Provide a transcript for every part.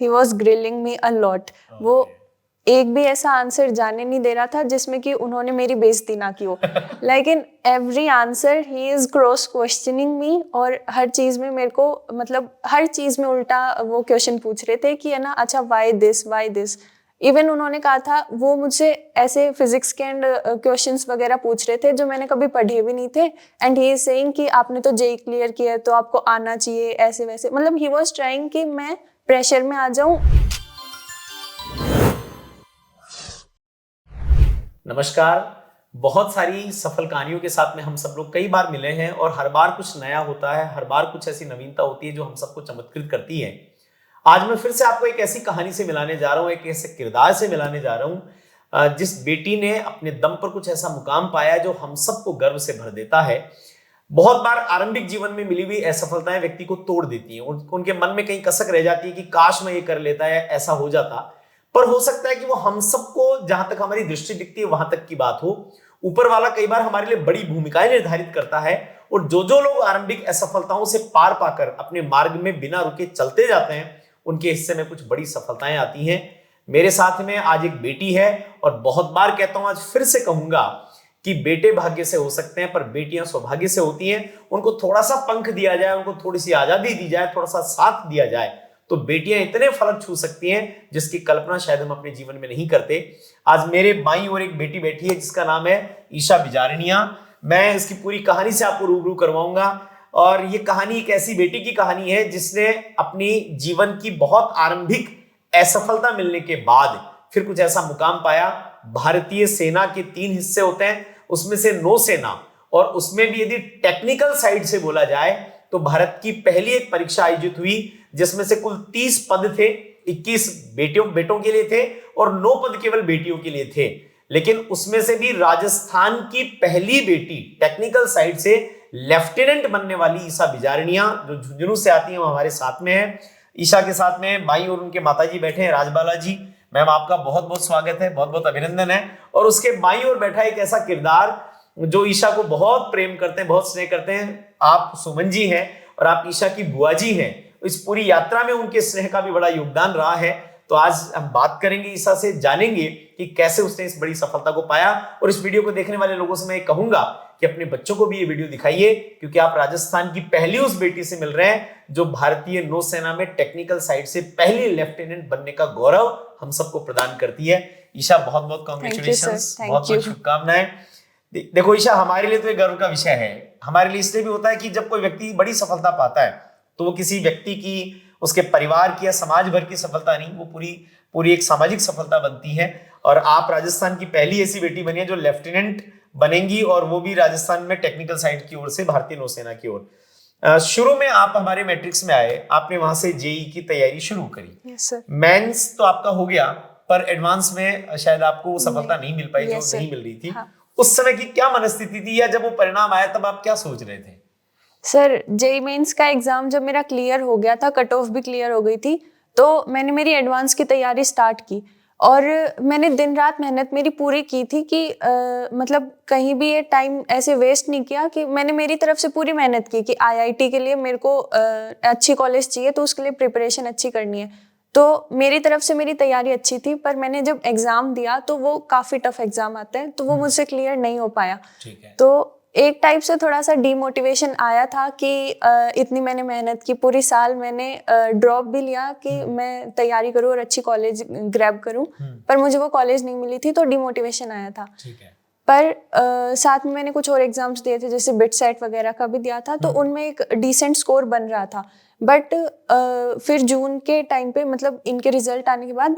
He was grilling me a lot. वो एक भी ऐसा आंसर जाने नहीं दे रहा था जिसमें कि उन्होंने मेरी बेइज्जती ना की हो। Like in every answer he is cross questioning me, और हर चीज में मेरे को मतलब हर चीज में उल्टा वो क्वेश्चन पूछ रहे थे कि है ना, अच्छा वाई दिस। इवन उन्होंने कहा था, वो मुझसे ऐसे फिजिक्स के एंड क्वेश्चंस वगैरह पूछ रहे थे जो मैंने कभी पढ़े भी नहीं थे, एंड ही इज सेइंग कि आपने तो जेई क्लियर किया है तो आपको आना चाहिए ऐसे वैसे। मतलब ही वाज ट्राइंग कि मैं प्रेशर में आ जाऊं। नमस्कार। बहुत सारी सफल कहानियों के साथ में हम सब लोग कई बार मिले हैं और हर बार कुछ नया होता है, हर बार कुछ ऐसी नवीनता होती है जो हम सबको चमत्कृत करती है। आज मैं फिर से आपको एक ऐसी कहानी से मिलाने जा रहा हूं, एक ऐसे किरदार से मिलाने जा रहा हूं जिस बेटी ने अपने दम पर कुछ ऐसा मुकाम पाया जो हम सबको गर्व से भर देता है। बहुत बार आरंभिक जीवन में मिली हुई असफलताएं व्यक्ति को तोड़ देती हैं। उनके मन में कहीं कसक रह जाती है कि काश मैं ये कर लेता है, ऐसा हो जाता। पर हो सकता है कि वो हम सबको, जहां तक हमारी दृष्टि दिखती है वहां तक की बात हो। ऊपर वाला कई बार हमारे लिए बड़ी भूमिकाएं निर्धारित करता है, और जो लोग आरंभिक असफलताओं से पार पाकर अपने मार्ग में बिना रुके चलते जाते हैं, उनके हिस्से में कुछ बड़ी सफलताएं आती हैं। मेरे साथ में आज एक बेटी है, और बहुत बार कहता हूं, आज फिर से कहूंगा कि बेटे भाग्य से हो सकते हैं पर बेटियां सौभाग्य से होती हैं। उनको थोड़ा सा पंख दिया जाए, उनको थोड़ी सी आजादी दी जाए, थोड़ा सा साथ दिया जाए, तो बेटियां इतने फलक छू सकती हैं जिसकी कल्पना शायद हम अपने जीवन में नहीं करते। आज मेरे बाईं ओर एक बेटी बैठी है जिसका नाम है ईशा बिजारनिया। मैं इसकी पूरी कहानी से आपको रूबरू करवाऊंगा, और ये कहानी एक ऐसी बेटी की कहानी है जिसने अपनी जीवन की बहुत आरंभिक असफलता मिलने के बाद फिर कुछ ऐसा मुकाम पाया। भारतीय सेना के 3 हिस्से होते हैं, उसमें से नौसेना, और उसमें भी यदि टेक्निकल साइड से बोला जाए तो भारत की पहली एक परीक्षा आयोजित हुई जिसमें से कुल 30 पद थे। 21 बेटों के लिए थे और 9 पद केवल बेटियों के लिए थे। लेकिन उसमें से भी राजस्थान की पहली बेटी टेक्निकल साइड से लेफ्टिनेंट बनने वाली ईशा बिजारनिया, जो झुंझुनू से आती है, वो हमारे साथ में है। ईशा के साथ में भाई और उनके माताजी बैठे हैं, राजबाला जी। मैम, आपका बहुत बहुत स्वागत है, बहुत बहुत अभिनंदन है। और उसके बाईं ओर बैठा एक ऐसा किरदार जो ईशा को बहुत प्रेम करते हैं, बहुत स्नेह करते हैं। आप सुमन जी हैं और आप ईशा की बुआ जी हैं। इस पूरी यात्रा में उनके स्नेह का भी बड़ा योगदान रहा है। तो आज हम बात करेंगे ईशा से, जानेंगे कि कैसे उसने इस बड़ी सफलता को पाया। और इस वीडियो को देखने वाले लोगों से मैं कहूंगा कि अपने बच्चों को भी ये वीडियो दिखाइए, क्योंकि आप राजस्थान की पहली उस बेटी से मिल रहे हैं जो भारतीय नौसेना में टेक्निकल साइड से पहली लेफ्टिनेंट बनने का गौरव हम सबको प्रदान करती है। ईशा, बहुत बहुत कांग्रेचुलेशंस, बहुत बहुत शुभकामनाएं। देखो ईशा, हमारे लिए तो एक गर्व का विषय है। हमारे लिए इसलिए भी होता है कि जब कोई व्यक्ति बड़ी सफलता पाता है तो वो किसी व्यक्ति की, उसके परिवार की या समाज भर की सफलता नहीं, वो पूरी एक सामाजिक सफलता बनती है। और आप राजस्थान की पहली ऐसी बेटी बनी है जो लेफ्टिनेंट बनेंगी, और वो भी राजस्थान में टेक्निकल साइड की ओर से, भारतीय नौसेना की ओर। शुरू में आप हमारे मैट्रिक्स में आए, आपने वहां से जेई की तैयारी शुरू करी। मेंस तो आपका हो गया, पर एडवांस में शायद आपको सफलता नहीं मिल पाई, जो नहीं मिल रही थी। हाँ। उस समय की क्या मनस्थिति थी, या जब वो परिणाम आया तब आप क्या सोच रहे थे? सर, जेई मेंस का एग्जाम जब मेरा क्लियर हो गया था, कट ऑफ भी क्लियर हो गई थी, तो मैंने मेरी एडवांस की तैयारी स्टार्ट की। और मैंने दिन रात मेहनत मेरी पूरी की थी कि मतलब कहीं भी ये टाइम ऐसे वेस्ट नहीं किया, कि मैंने मेरी तरफ से पूरी मेहनत की कि आईआईटी के लिए मेरे को अच्छी कॉलेज चाहिए, तो उसके लिए प्रिपरेशन अच्छी करनी है। तो मेरी तरफ से मेरी तैयारी अच्छी थी, पर मैंने जब एग्जाम दिया तो वो काफी टफ एग्जाम आता है, तो वो मुझसे क्लियर नहीं हो पाया। ठीक है। तो एक टाइप से थोड़ा सा डीमोटिवेशन आया था कि इतनी मैंने मेहनत की, पूरी साल मैंने ड्रॉप भी लिया कि मैं तैयारी करूँ और अच्छी कॉलेज ग्रैब करूँ, पर मुझे वो कॉलेज नहीं मिली थी, तो डीमोटिवेशन आया था। ठीक है। पर साथ में मैंने कुछ और एग्जाम्स दिए थे, जैसे बिट सेट वगैरह का भी दिया था, तो उनमें एक डिसेंट स्कोर बन रहा था। बट फिर जून के टाइम पे, मतलब इनके रिजल्ट आने के बाद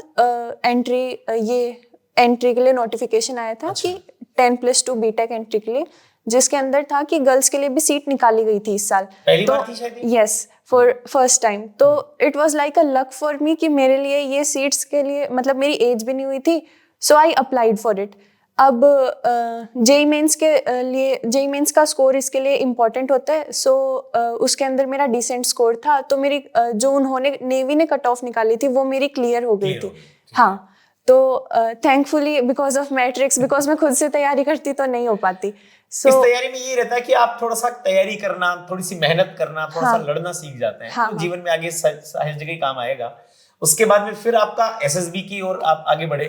एंट्री के लिए नोटिफिकेशन आया था। अच्छा। कि 10+2 बीटेक एंट्री के लिए, जिसके अंदर था कि गर्ल्स के लिए भी सीट निकाली गई थी इस साल। पहली बार थी शायद? Yes, for first time. तो it was like a luck for me कि मेरे लिए ये सीट्स के लिए, मतलब मेरी एज भी नहीं हुई थी, सो आई अप्लाइड फॉर इट। अब जेई मेंस के लिए, जेई मेंस का स्कोर इसके लिए इम्पोर्टेंट होता है, सो उसके अंदर मेरा डिसेंट स्कोर था, तो मेरी जो उन्होंने नेवी ने कट ऑफ निकाली थी वो मेरी क्लियर हो गई थी। हाँ, तो thankfully because of matrix, because मैं खुद से तैयारी करती तो नहीं हो पाती। इस तैयारी में ये रहता है कि आप थोड़ा सा तैयारी करना, थोड़ी सी मेहनत करना, थोड़ा सा लड़ना सीख जाते हैं। हाँ, तो जीवन में आगे हर जगह काम आएगा। उसके बाद में फिर आपका एसएसबी की ओर आप आगे बढ़े।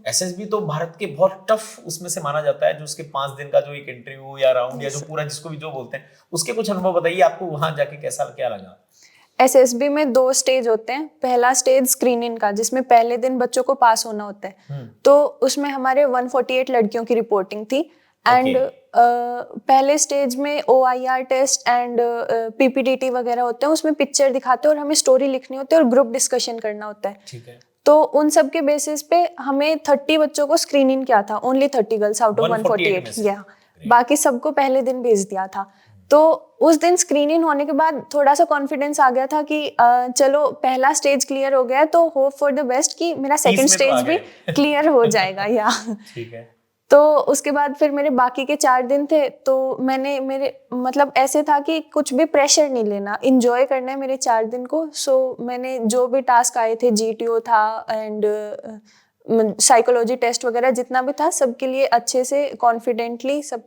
एसएसबी तो भारत के बहुत टफ उसमें से माना जाता है, जो उसके 5 दिन का जो एक इंटरव्यू या राउंड या जो पूरा जिसको भी जो बोलते हैं, उसके कुछ अनुभव बताइए, आपको वहां जाके कैसा क्या लगा? एसएसबी में 2 स्टेज होते हैं। पहला स्टेज स्क्रीनिंग का, जिसमें पहले दिन बच्चों को पास होना होता है। तो उसमें हमारे 148 लड़कियों की रिपोर्टिंग थी। एंड पहले स्टेज में OIR टेस्ट एंड PPDT वगैरह होते हैं, उसमें पिक्चर दिखाते हैं और हमें स्टोरी लिखनी होती है और ग्रुप डिस्कशन करना होता है। ठीक है। तो उन सब के बेसिस पे हमें 30 बच्चों को स्क्रीनिंग किया था, ओनली 30 गर्ल्स आउट ऑफ 148। या बाकी सबको पहले दिन भेज दिया था। तो उस दिन स्क्रीनिंग होने के बाद थोड़ा सा कॉन्फिडेंस आ गया था कि चलो पहला स्टेज क्लियर हो गया, तो होप फॉर द बेस्ट कि मेरा सेकंड स्टेज भी क्लियर हो जाएगा। या ठीक है। तो उसके बाद फिर मेरे बाकी के 4 दिन थे, तो मैंने मेरे मतलब ऐसे था कि कुछ भी प्रेशर नहीं लेना, इंजॉय करना है मेरे 4 दिन को। सो मैंने जो भी टास्क आए थे, GTO था एंड साइकोलॉजी टेस्ट वगैरह जितना भी था, सबके लिए अच्छे से कॉन्फिडेंटली सब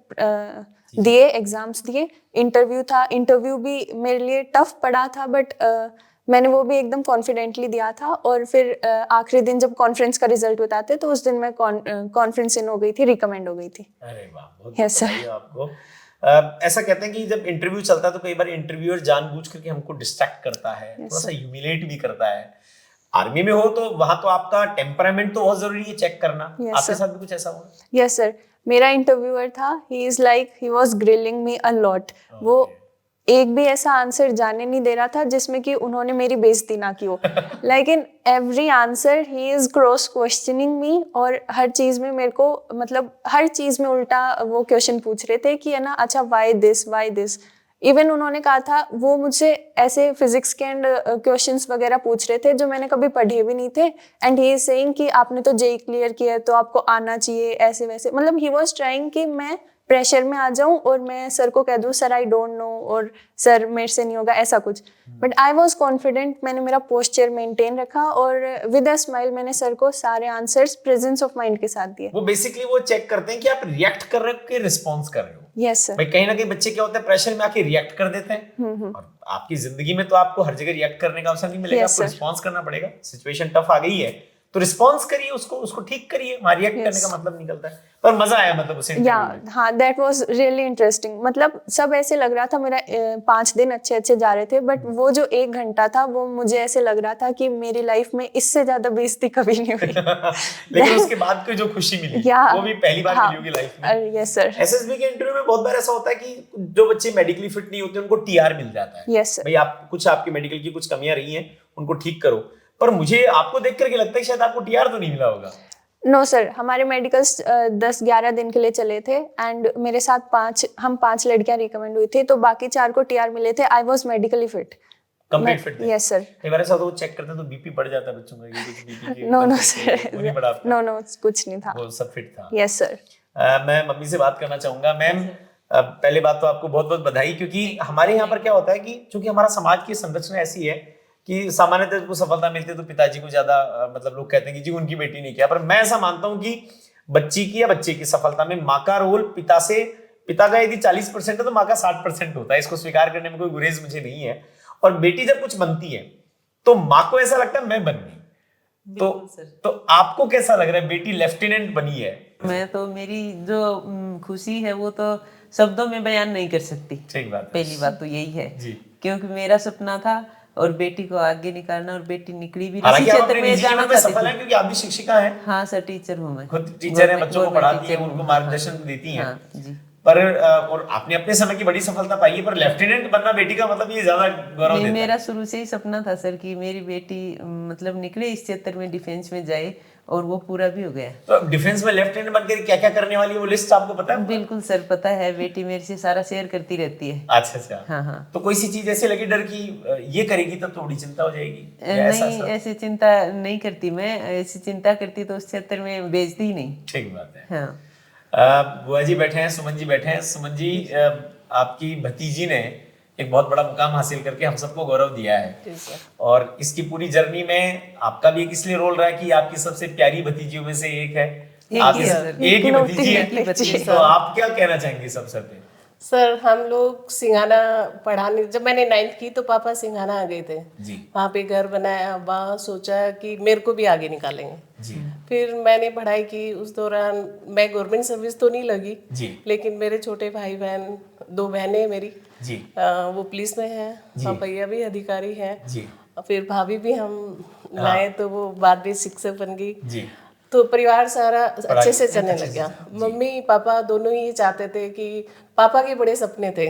दिए, एग्जाम्स दिए। इंटरव्यू था, इंटरव्यू भी मेरे लिए टफ पड़ा था, बट मैंने वो भी एकदम कॉन्फिडेंटली दिया था। और फिर आखिरी दिन जब कॉन्फ्रेंस का रिजल्ट बताते, तो उस दिन मैं कॉन्फ्रेंस इन हो गई थी, रिकमेंड हो गई थी। अरे वाह, बहुत Yes, बधाई आपको। ऐसा कहते हैं कि जब इंटरव्यू चलता है तो कई बार इंटरव्यूअर जानबूझ करके हमको डिस्ट्रैक्ट करता है, थोड़ा सा ह्यूमिलेट भी करता है। आर्मी में हो तो वहां तो आपका टेम्परामेंट तो बहुत जरूरी है चेक करना। आपके साथ भी कुछ ऐसा हुआ? यस सर, मेरा इंटरव्यूअर था, he is like he was grilling me a lot. वो एक भी ऐसा आंसर जाने नहीं दे रहा था जिसमें कि उन्होंने मेरी बेइज्जती ना की हो। Like in every answer he is cross questioning me, और हर चीज में मेरे को मतलब हर चीज में उल्टा वो क्वेश्चन पूछ रहे थे कि है ना, अच्छा वाई दिस। इवन उन्होंने कहा था, वो मुझसे ऐसे फिजिक्स के एंड क्वेश्चंस वगैरह पूछ रहे थे जो मैंने कभी पढ़े भी नहीं थे। एंड ही इज सेइंग कि आपने तो जेई क्लियर किया है तो आपको आना चाहिए, ऐसे वैसे। मतलब ही वाज ट्राइंग कि मैं प्रेशर में आ जाऊं और मैं सर को कह दूं सर आई डोंट नो, और सर मेरे से नहीं होगा, ऐसा कुछ। बट आई वाज कॉन्फिडेंट, मैंने मेरा पोस्चर मेंटेन रखा और विद अ स्माइल मैंने सर को सारे आंसर्स प्रेजेंस ऑफ माइंड के साथ दिए। वो बेसिकली वो चेक करते हैं कि आप रिएक्ट कर रहे हो कि रिस्पॉन्स कर रहे हो। Yes sir. भाई कहीं ना कहीं बच्चे क्या होते हैं, प्रेशर में आके रिएक्ट कर देते हैं। और आपकी जिंदगी में तो आपको हर जगह रिएक्ट करने का अवसर नहीं मिलेगा, आपको रिस्पॉन्स करना पड़ेगा। सिचुएशन टफ आ गई है तो रिस्पॉन्स करिए, उसको ठीक करिए। वहां रिएक्ट करने का मतलब निकलता है। पर मजा आया मतलब उसे इंटरव्यू में। हाँ, दैट वाज रियली इंटरेस्टिंग। मतलब सब ऐसे लग रहा था मेरा 5 दिन अच्छे जा रहे थे, बट वो जो 1 घंटा था वो मुझे ऐसे लग रहा था कि मेरी लाइफ में इससे ज्यादा बेइज्जती कभी नहीं हुई। लेकिन उसके बाद की जो खुशी मिली वो भी पहली बार मिली होगी लाइफ में। Yes sir. एसएसबी के इंटरव्यू में बहुत बार ऐसा होता है कि जो बच्चे मेडिकली फिट नहीं होते उनको टीआर मिल जाता है। Yes sir. भाई आप कुछ आपकी मेडिकल की कुछ कमियां रही हैं, उनको ठीक करो। पर मुझे आपको देख करके लगता है शायद आपको टीआर तो नहीं मिला होगा। नो सर, हमारे मेडिकल्स 10-11 दिन के लिए चले थे एंड मेरे साथ 5 लड़कियां रिकमेंड हुई थी, तो बाकी 4 को टीआर मिले थे। I was medically fit, complete fit. Yes sir. कई बार ऐसा होता है चेक करते हैं तो बीपी बढ़ जाता है बच्चों का, ये कुछ बीपी नो सर, नहीं बढ़ा। नो कुछ नहीं था, वो सब फिट था। Yes sir. मैं मम्मी से बात करना चाहूंगा। मैम, पहले बात तो आपको बहुत बहुत बधाई, क्योंकि हमारे यहाँ पर क्या होता है कि चूंकि हमारा समाज की संरचना ऐसी है कि सामान्यतः जब सफलता मिलती है तो पिताजी को ज्यादा मतलब लोग कहते हैं कि जी उनकी बेटी ने किया। पर मैं ऐसा मानता हूं कि बच्ची की या बच्चे की सफलता में माँ का रोल पिता का यदि 40% है तो माँ का 60% होता है। इसको स्वीकार करने में कोई गुरेज मुझे नहीं है। और बेटी जब कुछ बनती है तो माँ को ऐसा लगता है मैं बन गई। तो आपको कैसा लग रहा है, बेटी लेफ्टिनेंट बनी है? मैं तो मेरी जो खुशी है वो तो शब्दों में बयान नहीं कर सकती। ठीक बात है। पहली बात तो यही है जी। क्योंकि मेरा सपना था और बेटी को आगे निकालना, और बेटी निकली भी इसी क्षेत्र में जाना चाहती थी। क्योंकि आप भी शिक्षिका हैं। हाँ सर, टीचर हूँ मैं, खुद टीचर हैं, बच्चों को पढ़ाती हैं, उनको मार्गदर्शन देती हैं। हाँ, जी। पर और आपने अपने समय की बड़ी सफलता पाई है, पर लेफ्टिनेंट बनना बेटी का मतलब ये ज्यादा गौरव देता है। मेरा शुरू से ही सपना था सर कि मेरी बेटी मतलब निकले इस क्षेत्र में, डिफेंस में जाए, और वो पूरा भी हो गया। तो डिफेंस में लेफ्टिनेंट बनकर क्या क्या करने वाली है वो लिस्ट आपको पता है? बिल्कुल सर, पता है। बेटी मेरे से सारा शेयर करती रहती है। अच्छा। हाँ। तो कोई सी चीज ऐसे लगी डर की ये करेगी तब थोड़ी चिंता हो जाएगी? नहीं, ऐसी चिंता नहीं करती मैं। ऐसी चिंता करती तो उस क्षेत्र में बेचती ही नहीं। ठीक बात है। हाँ। बुआ जी बैठे हैं, सुमन जी बैठे हैं। सुमन जी, आपकी भतीजी ने एक बहुत बड़ा मुकाम हासिल करके हम सबको गौरव दिया है, और इसकी पूरी जर्नी में आपका भी एक इसलिए रोल रहा है कि आपकी सबसे प्यारी भतीजियों में से एक है। एक ही भतीजी है। तो आप क्या कहना चाहेंगे सब पे? सर हम लोग सिंघाना पढ़ाने, जब मैंने 9th की तो पापा सिंघाना आ गए थे। जी वहाँ पे घर बनाया, वहाँ सोचा कि मेरे को भी आगे निकालेंगे। जी फिर मैंने पढ़ाई की। उस दौरान मैं गवर्नमेंट सर्विस तो नहीं लगी, जी लेकिन मेरे छोटे भाई बहन, 2 बहनें मेरी, जी वो पुलिस में हैं, हाँ भैया भी अधिकारी हैं, जी फिर भाभी भी हम लाए तो वो बाद में शिक्षक बन गई। जी तो परिवार सारा अच्छे से चलने लग गया। मम्मी पापा दोनों ही चाहते थे कि पापा के बड़े सपने थे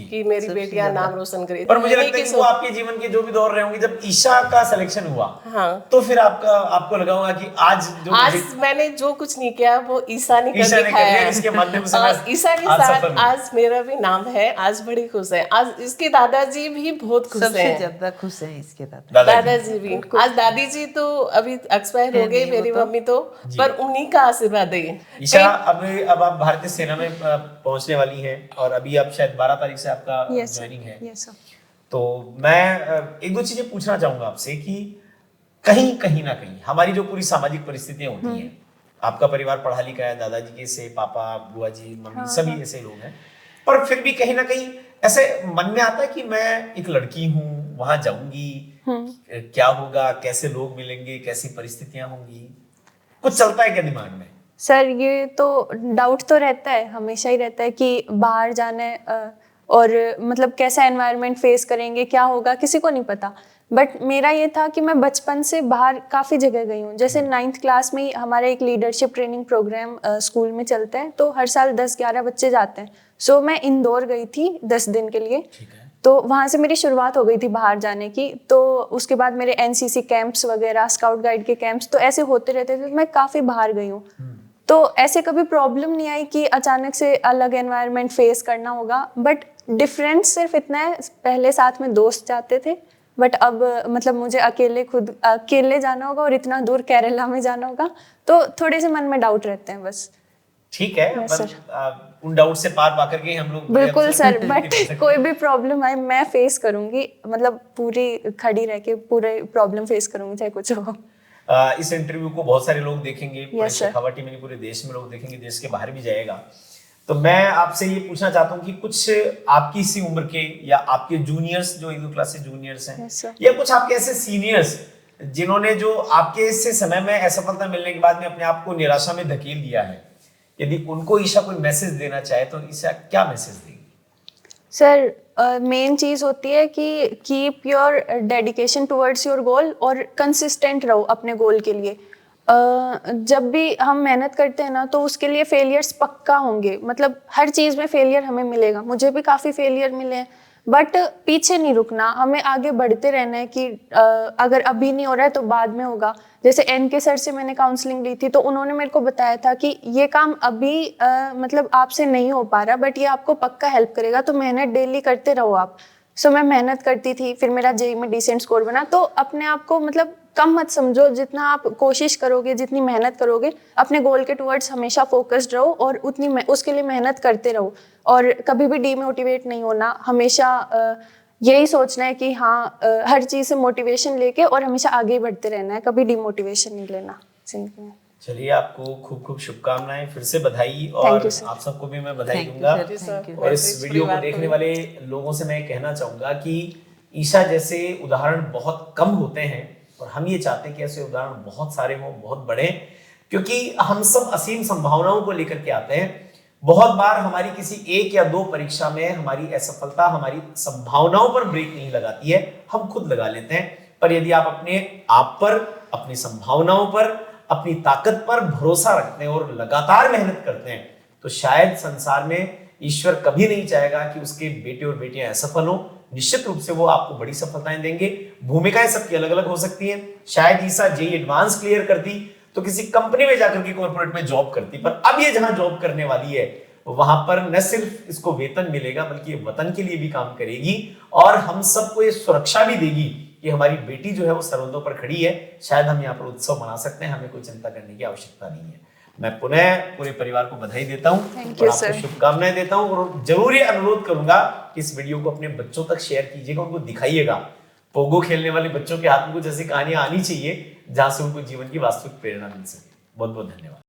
कि मेरी बेटियां नाम रोशन करे। पर मुझे लगता है कि वो आपके जीवन के जो भी दौर रहे होंगे, जब ईशा का सिलेक्शन हुआ, हाँ, तो फिर आपको लगा होगा कि आज मैंने जो कुछ नहीं किया वो ईशा ने कर दिखाया है। इसके माध्यम से मैं ईशा के आज साथ सफल हूं। आज मेरा भी नाम है, आज बड़ी खुश है। आज इसके दादाजी भी बहुत खुश सबसे हैं। ज्यादा खुश हैं इसके दादा। दादाजी भी, आज दादी जी तो अभी एक्सपायर हो गए, मेरी मम्मी तो, पर उन्हीं का आशीर्वाद है। ईशा, अब आप भारतीय सेना में पहुंचने वाली हैं और अभी आप शायद 12 तारीख से आपका ज्वाइनिंग है। Yes sir. तो मैं एक दो चीजें पूछना चाहूंगा आपसे कि कहीं ना कहीं हमारी जो पूरी सामाजिक परिस्थितियां होती हैं, आपका परिवार पढ़ा लिखा है, दादाजी के से पापा, बुआ जी, मम्मी, सभी ऐसे लोग हैं, पर फिर भी कहीं ना कहीं ऐसे मन में आता है कि मैं एक लड़की हूँ, वहां जाऊंगी, क्या होगा, कैसे लोग मिलेंगे, कैसी परिस्थितियां होंगी, कुछ चलता है क्या दिमाग में? सर ये तो डाउट तो रहता है, हमेशा ही रहता है कि बाहर जाना है और मतलब कैसा एनवायरनमेंट फेस करेंगे, क्या होगा, किसी को नहीं पता। बट मेरा ये था कि मैं बचपन से बाहर काफ़ी जगह गई हूँ। जैसे 9th क्लास में ही हमारा एक लीडरशिप ट्रेनिंग प्रोग्राम स्कूल में चलता है, तो हर साल 10-11 बच्चे जाते हैं। सो मैं इंदौर गई थी 10 दिन के लिए, तो वहाँ से मेरी शुरुआत हो गई थी बाहर जाने की। तो उसके बाद मेरे NCC कैंप्स वगैरह, स्काउट गाइड के कैंप्स, तो ऐसे होते रहते थे। तो मैं काफ़ी बाहर गई हूँ, तो ऐसे कभी प्रॉब्लम नहीं आई कि अचानक से अलग एनवायरनमेंट फेस करना होगा। बट डिफरेंस सिर्फ इतना है, पहले साथ में दोस्त जाते थे, बट अब मतलब मुझे अकेले जाना होगा और इतना दूर केरला में जाना होगा, तो थोड़े से मन में डाउट रहते हैं बस। ठीक है, उन डाउट से पार पा करके हम लोग बिल्कुल सर, बट कोई भी प्रॉब्लम आए मैं फेस करूंगी, मतलब पूरी खड़ी रह के पूरे प्रॉब्लम फेस करूंगी, चाहे कुछ हो। इस इंटरव्यू को बहुत सारे लोग देखेंगे, पूरे शेखावटी में, पूरे देश में लोग देखेंगे, देश के बाहर भी जाएगा। तो मैं आपसे ये पूछना चाहता हूँ कि कुछ आपकी इसी उम्र के या आपके जूनियर्स जो 1-2 क्लास से जूनियर्स हैं, या कुछ आपके ऐसे सीनियर्स जिन्होंने जो आपके इससे समय में असफलता मिलने के बाद में अपने आप को निराशा में धकेल दिया है, यदि उनको ईशा कोई मैसेज देना चाहे तो ईशा क्या मैसेज देगी? सर मेन चीज़ होती है कि keep your dedication towards your goal और कंसिस्टेंट रहो अपने गोल के लिए। जब भी हम मेहनत करते हैं ना, तो उसके लिए फेलियर्स पक्का होंगे, मतलब हर चीज़ में फेलियर हमें मिलेगा। मुझे भी काफ़ी फेलियर मिले हैं, बट पीछे नहीं रुकना, हमें आगे बढ़ते रहना है कि अगर अभी नहीं हो रहा है तो बाद में होगा। जैसे NK सर से मैंने काउंसलिंग ली थी, तो उन्होंने मेरे को बताया था कि ये काम अभी मतलब आपसे नहीं हो पा रहा, बट ये आपको पक्का हेल्प करेगा, तो मेहनत डेली करते रहो आप। सो मैं मेहनत करती थी, फिर मेरा JEE में डिसेंट स्कोर बना। तो अपने आप को मतलब कम मत समझो, जितना आप कोशिश करोगे, जितनी मेहनत करोगे, अपने गोल के टुवर्ड्स हमेशा फोकस्ड रहो और उतनी उसके लिए मेहनत करते रहो, और कभी भी डीमोटिवेट नहीं होना। हमेशा यही सोचना है कि हाँ, हर चीज़ से मोटिवेशन लेके और हमेशा आगे बढ़ते रहना है, कभी डीमोटिवेशन नहीं लेना जिंदगी में। चलिए, आपको खूब खूब शुभकामनाएं, फिर से बधाई, और आप सबको भी मैं बधाई दूंगा। और इस वीडियो को देखने वाले लोगों से मैं कहना चाहूंगा कि ईशा जैसे उदाहरण बहुत कम होते हैं, और हम ये चाहते हैं कि ऐसे उदाहरण बहुत सारे हों, बहुत बड़े, क्योंकि हम सब असीम संभावनाओं को लेकर के आते हैं। बहुत बार हमारी किसी 1 या 2 परीक्षा में हमारी असफलता हमारी संभावनाओं पर ब्रेक नहीं लगाती है, हम खुद लगा लेते हैं। पर यदि आप अपने आप पर, अपनी संभावनाओं पर, अपनी ताकत पर भरोसा रखते हैं और लगातार मेहनत करते हैं, तो शायद संसार में ईश्वर कभी नहीं चाहेगा कि उसके बेटे और बेटियां असफल हो। निश्चित रूप से वो आपको बड़ी सफलताएं देंगे। भूमिकाएं सबकी अलग अलग हो सकती हैं। शायद ईशा JEE एडवांस क्लियर करती तो किसी कंपनी में जाकर के कॉर्पोरेट में जॉब करती, पर अब ये जहां जॉब करने वाली है, वहां पर न सिर्फ इसको वेतन मिलेगा, बल्कि ये वतन के लिए भी काम करेगी, और हम सबको ये सुरक्षा भी देगी कि हमारी बेटी जो है वो सरहदों पर खड़ी है। शायद हम यहाँ पर उत्सव मना सकते हैं, हमें कोई चिंता करने की आवश्यकता नहीं है। मैं पुनः पूरे परिवार को बधाई देता हूँ और आपको शुभकामनाएं देता हूँ, और जरूर ये अनुरोध करूंगा कि इस वीडियो को अपने बच्चों तक शेयर कीजिएगा, उनको दिखाइएगा। पोगो खेलने वाले बच्चों के हाथ में कुछ ऐसी कहानियां आनी चाहिए जहां से उनको जीवन की वास्तविक प्रेरणा मिल सके। बहुत बहुत धन्यवाद।